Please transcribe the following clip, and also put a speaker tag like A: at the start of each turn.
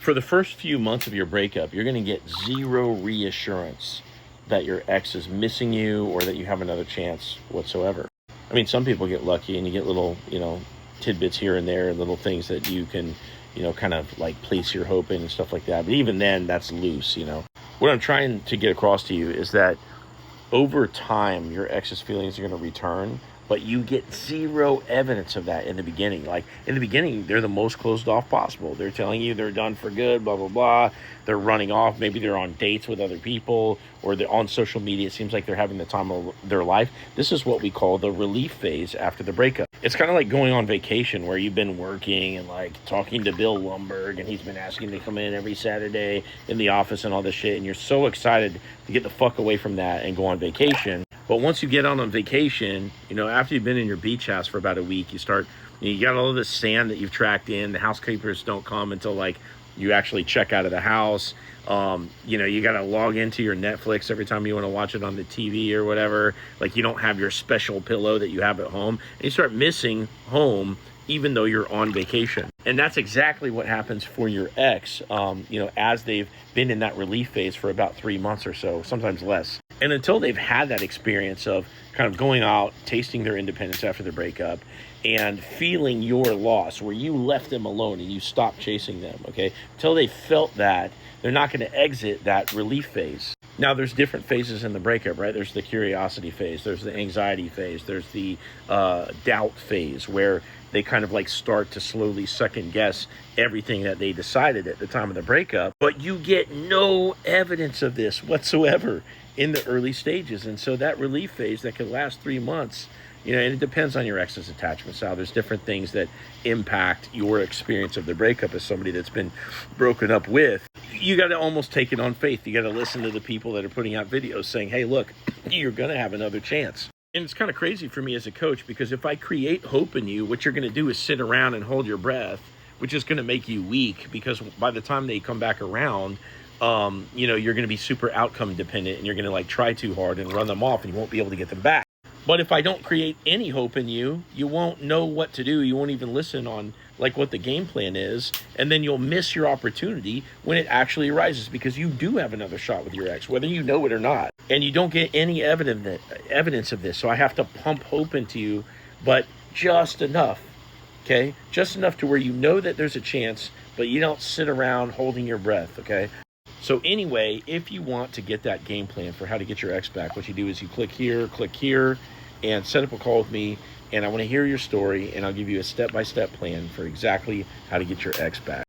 A: For the first few months of your breakup, you're going to get zero reassurance that your ex is missing you or that you have another chance whatsoever. I mean, some people get lucky and you get little, tidbits here and there, little things that you can, kind of like place your hope in and stuff like that. But even then, that's loose. What I'm trying to get across to you is that over time, your ex's feelings are going to return, but you get zero evidence of that in the beginning. Like in the beginning, they're the most closed off possible. They're telling you they're done for good, blah, blah, blah. They're running off. Maybe they're on dates with other people or they're on social media. It seems like they're having the time of their life. This is what we call the relief phase after the breakup. It's kind of like going on vacation where you've been working and like talking to Bill Lumberg and he's been asking to come in every Saturday in the office and all this shit. And you're so excited to get the fuck away from that and go on vacation. But once you get on vacation, after you've been in your beach house for about a week, you got all of this sand that you've tracked in. The housekeepers don't come until like you actually check out of the house. You got to log into your Netflix every time you want to watch it on the TV or whatever. Like you don't have your special pillow that you have at home. And you start missing home even though you're on vacation. And that's exactly what happens for your ex, as they've been in that relief phase for about 3 months or so, sometimes less. And until they've had that experience of kind of going out, tasting their independence after the breakup, and feeling your loss, where you left them alone and you stopped chasing them, okay? Until they felt that, they're not going to exit that relief phase. Now, there's different phases in the breakup, right? There's the curiosity phase. There's the anxiety phase. There's the doubt phase, where they kind of like start to slowly second guess everything that they decided at the time of the breakup. But you get no evidence of this whatsoever in the early stages. And so that relief phase that could last 3 months, and it depends on your ex's attachment style. There's different things that impact your experience of the breakup as somebody that's been broken up with. You got to almost take it on faith. You got to listen to the people that are putting out videos saying, hey, look, you're going to have another chance. And it's kind of crazy for me as a coach, because if I create hope in you, what you're going to do is sit around and hold your breath, which is going to make you weak, because by the time they come back around, you're going to be super outcome dependent and you're going to like try too hard and run them off and you won't be able to get them back. But if I don't create any hope in you, you won't know what to do. You won't even listen on like what the game plan is. And then you'll miss your opportunity when it actually arises, because you do have another shot with your ex, whether you know it or not. And you don't get any evidence of this. So I have to pump hope into you, but just enough, okay? Just enough to where you know that there's a chance, but you don't sit around holding your breath, okay? So anyway, if you want to get that game plan for how to get your ex back, what you do is you click here, and set up a call with me, and I want to hear your story, and I'll give you a step-by-step plan for exactly how to get your ex back.